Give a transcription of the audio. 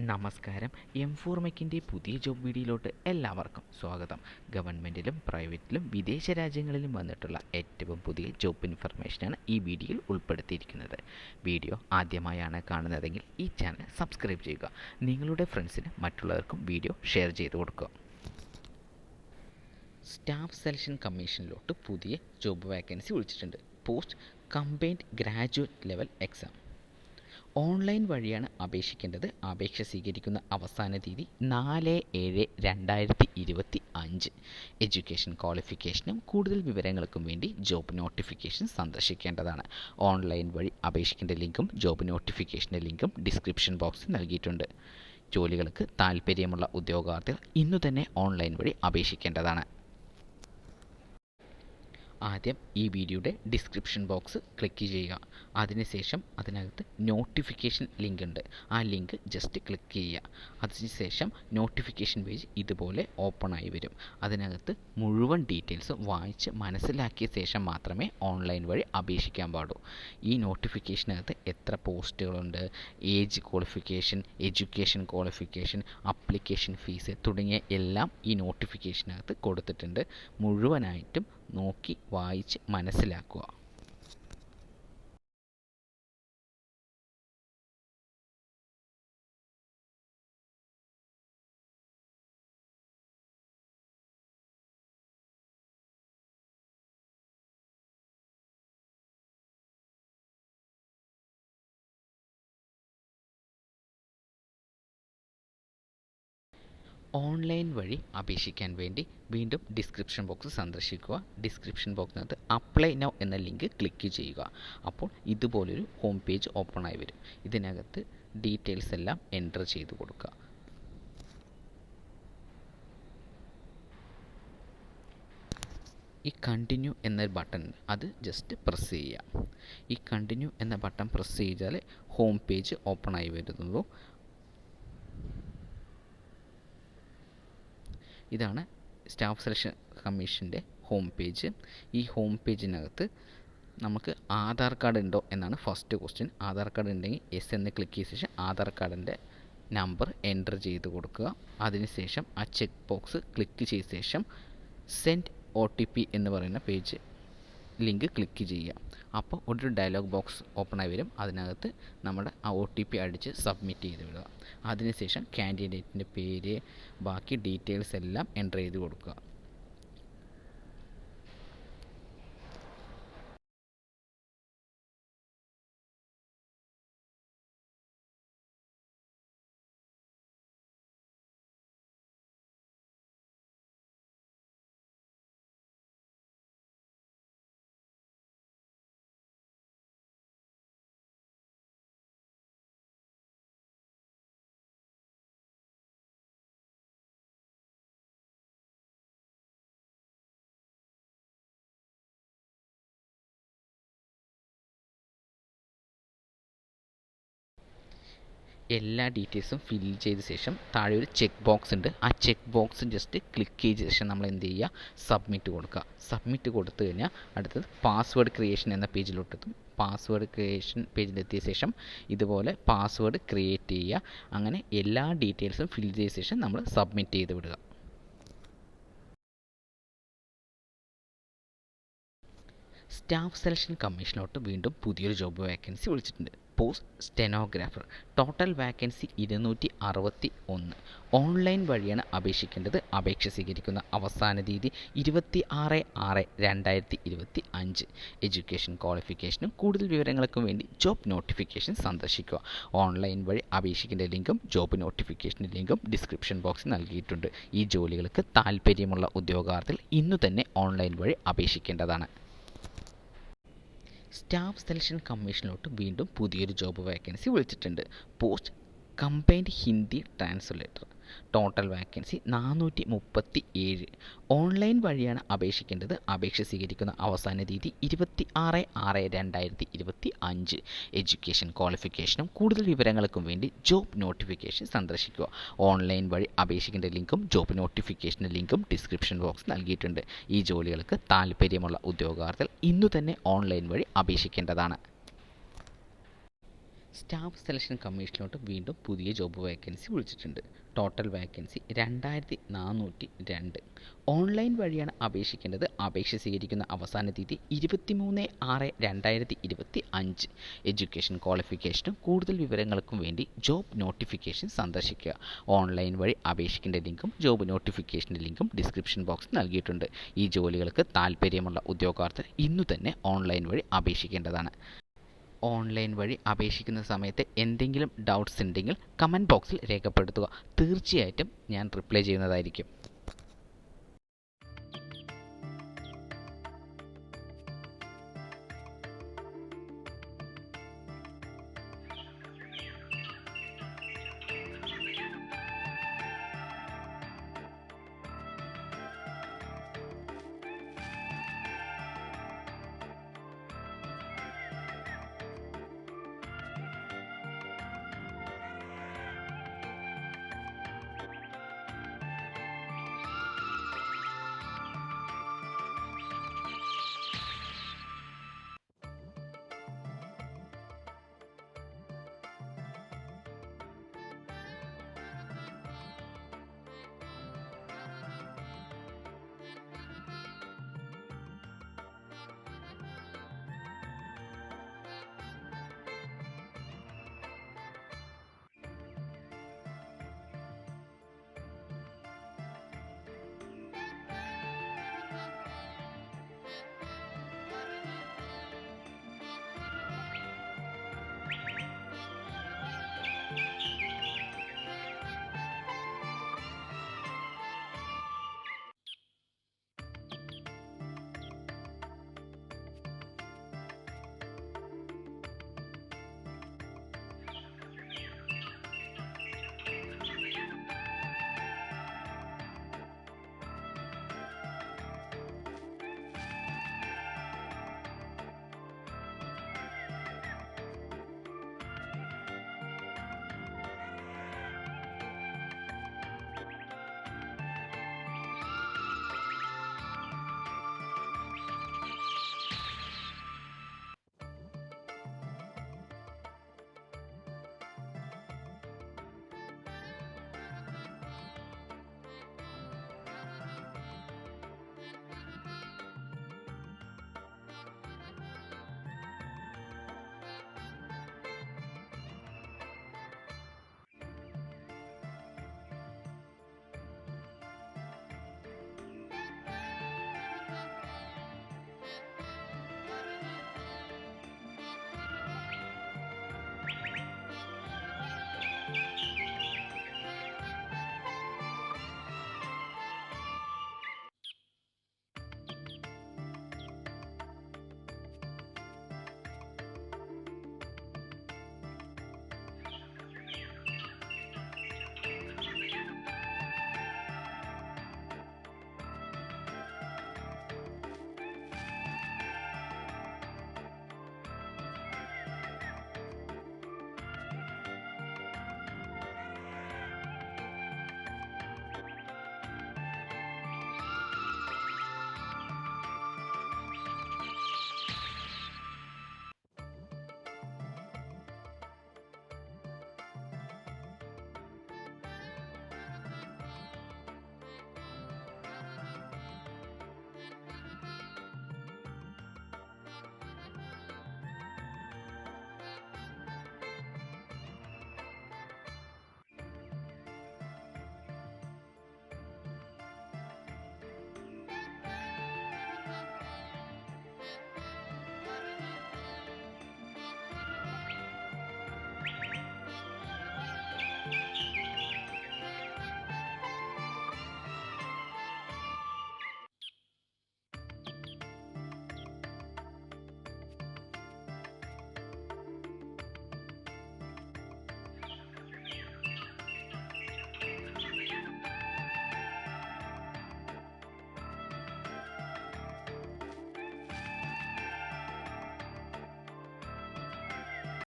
നമസ്കാരം. എംഫോർമെക്കിൻ്റെ പുതിയ ജോബ് വീഡിയോയിലോട്ട് എല്ലാവർക്കും സ്വാഗതം. ഗവൺമെൻറ്റിലും പ്രൈവറ്റിലും വിദേശ രാജ്യങ്ങളിലും വന്നിട്ടുള്ള ഏറ്റവും പുതിയ ജോബ് ഇൻഫർമേഷനാണ് ഈ വീഡിയോയിൽ ഉൾപ്പെടുത്തിയിരിക്കുന്നത്. വീഡിയോ ആദ്യമായാണ് കാണുന്നതെങ്കിൽ ഈ ചാനൽ സബ്സ്ക്രൈബ് ചെയ്യുക. നിങ്ങളുടെ ഫ്രണ്ട്സിന് മറ്റുള്ളവർക്കും വീഡിയോ ഷെയർ ചെയ്ത് കൊടുക്കുക. സ്റ്റാഫ് സെലക്ഷൻ കമ്മീഷനിലോട്ട് പുതിയ ജോബ് വാക്കൻസി വിളിച്ചിട്ടുണ്ട്. Post combined graduate level exam. Online വഴിയാണ് അപേക്ഷിക്കേണ്ടത്. അപേക്ഷ സ്വീകരിക്കുന്ന അവസാന തീയതി 4/7/2025. എഡ്യൂക്കേഷൻ ക്വാളിഫിക്കേഷനും കൂടുതൽ വിവരങ്ങൾക്കും വേണ്ടി ജോബ് നോട്ടിഫിക്കേഷൻ സന്ദർശിക്കേണ്ടതാണ്. ഓൺലൈൻ വഴി അപേക്ഷിക്കേണ്ട ലിങ്കും ജോബ് നോട്ടിഫിക്കേഷൻ്റെ ലിങ്കും ഡിസ്ക്രിപ്ഷൻ ബോക്സിൽ നൽകിയിട്ടുണ്ട്. ജോലികൾക്ക് താൽപ്പര്യമുള്ള ഉദ്യോഗാർത്ഥികൾ ഇന്നു തന്നെ ഓൺലൈൻ വഴി അപേക്ഷിക്കേണ്ടതാണ്. ആദ്യം ഈ വീഡിയോയുടെ ഡിസ്ക്രിപ്ഷൻ ബോക്സ് ക്ലിക്ക് ചെയ്യുക. അതിനുശേഷം അതിനകത്ത് നോട്ടിഫിക്കേഷൻ ലിങ്ക് ഉണ്ട്. ആ ലിങ്ക് ജസ്റ്റ് ക്ലിക്ക് ചെയ്യുക. അതിനുശേഷം നോട്ടിഫിക്കേഷൻ പേജ് ഇതുപോലെ ഓപ്പൺ ആയി വരും. അതിനകത്ത് മുഴുവൻ ഡീറ്റെയിൽസ് വായിച്ച് മനസ്സിലാക്കിയ ശേഷം മാത്രമേ ഓൺലൈൻ വഴി അപേക്ഷിക്കാൻ പാടൂ. ഈ നോട്ടിഫിക്കേഷനകത്ത് എത്ര പോസ്റ്റുകളുണ്ട്, age qualification, education qualification, application fees തുടങ്ങിയ എല്ലാം ഈ നോട്ടിഫിക്കേഷനകത്ത് കൊടുത്തിട്ടുണ്ട്. മുഴുവനായിട്ടും നോക്കി വായിച്ച് മനസ്സിലാക്കുക. ഓൺലൈൻ വഴി അപേക്ഷിക്കാൻ വേണ്ടി വീണ്ടും ഡിസ്ക്രിപ്ഷൻ ബോക്സ് സന്ദർശിക്കുക. ഡിസ്ക്രിപ്ഷൻ ബോക്സിനകത്ത് അപ്ലൈ നൗ എന്ന ലിങ്ക് ക്ലിക്ക് ചെയ്യുക. അപ്പോൾ ഇതുപോലൊരു ഹോം പേജ് ഓപ്പൺ ആയി വരും. ഇതിനകത്ത് ഡീറ്റെയിൽസ് എല്ലാം എൻ്റർ ചെയ്ത് കൊടുക്കുക. ഈ കണ്ടിന്യൂ എന്ന ബട്ടൺ അത് ജസ്റ്റ് പ്രസ് ചെയ്യുക. ഈ കണ്ടിന്യൂ എന്ന ബട്ടൺ പ്രസ് ചെയ്താൽ ഹോം പേജ് ഓപ്പൺ ആയി വരുന്നുള്ളൂ. ഇതാണ് സ്റ്റാഫ് സെലക്ഷൻ കമ്മീഷൻ്റെ ഹോം പേജ്. ഈ ഹോം പേജിനകത്ത് നമുക്ക് ആധാർ കാർഡ് ഉണ്ടോ എന്നാണ് ഫസ്റ്റ് ക്വസ്റ്റ്യൻ. ആധാർ കാർഡ് ഉണ്ടെങ്കിൽ യെസ് എന്ന് ക്ലിക്ക് ചെയ്ത ശേഷം ആധാർ കാർഡിൻ്റെ നമ്പർ എൻ്റർ ചെയ്ത് കൊടുക്കുക. അതിനുശേഷം ആ ചെക്ക് ബോക്സ് ക്ലിക്ക് ചെയ്ത ശേഷം സെൻഡ് OTP എന്ന് പറയുന്ന പേജ് ലിങ്ക് ക്ലിക്ക് ചെയ്യുക. അപ്പോൾ ഒരു ഡയലോഗ് ബോക്സ് ഓപ്പൺ ആയി വരും. അതിനകത്ത് നമ്മുടെ ആ OTP അടിച്ച് സബ്മിറ്റ് ചെയ്ത് വിടുക. അതിനുശേഷം കാൻഡിഡേറ്റിൻ്റെ പേര്, ബാക്കി ഡീറ്റെയിൽസ് എല്ലാം എൻ്റർ ചെയ്ത് കൊടുക്കുക. എല്ലാ ഡീറ്റെയിൽസും ഫിൽ ചെയ്ത ശേഷം താഴെ ഒരു ചെക്ക് ബോക്സ് ഉണ്ട്. ആ ചെക്ക് ബോക്സ് ജസ്റ്റ് ക്ലിക്ക് ചെയ്ത ശേഷം നമ്മൾ എന്ത് ചെയ്യുക, സബ്മിറ്റ് കൊടുക്കുക. സബ്മിറ്റ് കൊടുത്തു കഴിഞ്ഞാൽ അടുത്തത് പാസ്വേഡ് ക്രിയേഷൻ എന്ന പേജിലോട്ടെത്തും. പാസ്വേഡ് ക്രിയേഷൻ പേജിലെത്തിയ ശേഷം ഇതുപോലെ പാസ്വേഡ് ക്രിയേറ്റ് ചെയ്യുക. അങ്ങനെ എല്ലാ ഡീറ്റെയിൽസും ഫിൽ ചെയ്ത ശേഷം നമ്മൾ സബ്മിറ്റ് ചെയ്ത് വിടുക. സ്റ്റാഫ് സെലക്ഷൻ കമ്മീഷനിലോട്ട് വീണ്ടും പുതിയൊരു ജോബ് വാക്കൻസി വിളിച്ചിട്ടുണ്ട്. Post stenographer. Total vacancy 261. Online വഴിയാണ് അപേക്ഷിക്കേണ്ടത്. അപേക്ഷ സ്വീകരിക്കുന്ന അവസാന തീയതി 26/6/2025. എഡ്യൂക്കേഷൻ ക്വാളിഫിക്കേഷനും കൂടുതൽ വിവരങ്ങൾക്കും വേണ്ടി ജോബ് നോട്ടിഫിക്കേഷൻ സന്ദർശിക്കുക. ഓൺലൈൻ വഴി അപേക്ഷിക്കേണ്ട ലിങ്കും ജോബ് നോട്ടിഫിക്കേഷൻ്റെ ലിങ്കും ഡിസ്ക്രിപ്ഷൻ ബോക്സിൽ നൽകിയിട്ടുണ്ട്. ഈ ജോലികൾക്ക് താൽപ്പര്യമുള്ള ഉദ്യോഗാർത്ഥികൾ ഇന്നു തന്നെ ഓൺലൈൻ വഴി അപേക്ഷിക്കേണ്ടതാണ്. സ്റ്റാഫ് സെലക്ഷൻ കമ്മീഷനിലോട്ട് വീണ്ടും പുതിയൊരു ജോബ് വാക്കൻസി വിളിച്ചിട്ടുണ്ട്. Post combined Hindi translator. Total vacancy 437. Online വഴിയാണ് അപേക്ഷിക്കേണ്ടത്. അപേക്ഷ സ്വീകരിക്കുന്ന അവസാന തീയതി 26/6/2025. എഡ്യൂക്കേഷൻ ക്വാളിഫിക്കേഷനും കൂടുതൽ വിവരങ്ങൾക്കും വേണ്ടി ജോബ് നോട്ടിഫിക്കേഷൻ സന്ദർശിക്കുക. ഓൺലൈൻ വഴി അപേക്ഷിക്കേണ്ട ലിങ്കും ജോബ് നോട്ടിഫിക്കേഷൻ്റെ ലിങ്കും ഡിസ്ക്രിപ്ഷൻ ബോക്സ് നൽകിയിട്ടുണ്ട്. ഈ ജോലികൾക്ക് താൽപ്പര്യമുള്ള ഉദ്യോഗാർത്ഥികൾ ഇന്നു തന്നെ ഓൺലൈൻ വഴി അപേക്ഷിക്കേണ്ടതാണ്. സ്റ്റാഫ് സെലക്ഷൻ കമ്മീഷനിലോട്ട് വീണ്ടും പുതിയ ജോബ് വേക്കൻസി വിളിച്ചിട്ടുണ്ട്. Total vacancy 2402. ഓൺലൈൻ വഴിയാണ് അപേക്ഷിക്കേണ്ടത്. അപേക്ഷ സ്വീകരിക്കുന്ന അവസാന തീയതി 23/6/2025. എഡ്യൂക്കേഷൻ ക്വാളിഫിക്കേഷനും കൂടുതൽ വിവരങ്ങൾക്കും വേണ്ടി ജോബ് നോട്ടിഫിക്കേഷൻ സന്ദർശിക്കുക. ഓൺലൈൻ വഴി അപേക്ഷിക്കേണ്ട ലിങ്കും ജോബ് നോട്ടിഫിക്കേഷൻ്റെ ലിങ്കും ഡിസ്ക്രിപ്ഷൻ ബോക്സിൽ നൽകിയിട്ടുണ്ട്. ഈ ജോലികൾക്ക് താൽപ്പര്യമുള്ള ഉദ്യോഗാർത്ഥികൾ ഇന്നു തന്നെ ഓൺലൈൻ വഴി അപേക്ഷിക്കേണ്ടതാണ്. ഓൺലൈൻ വഴി അപേക്ഷിക്കുന്ന സമയത്ത് എന്തെങ്കിലും ഡൗട്ട്സ് ഉണ്ടെങ്കിൽ കമൻറ്റ് ബോക്സിൽ രേഖപ്പെടുത്തുക. തീർച്ചയായിട്ടും ഞാൻ റിപ്ലൈ ചെയ്യുന്നതായിരിക്കും.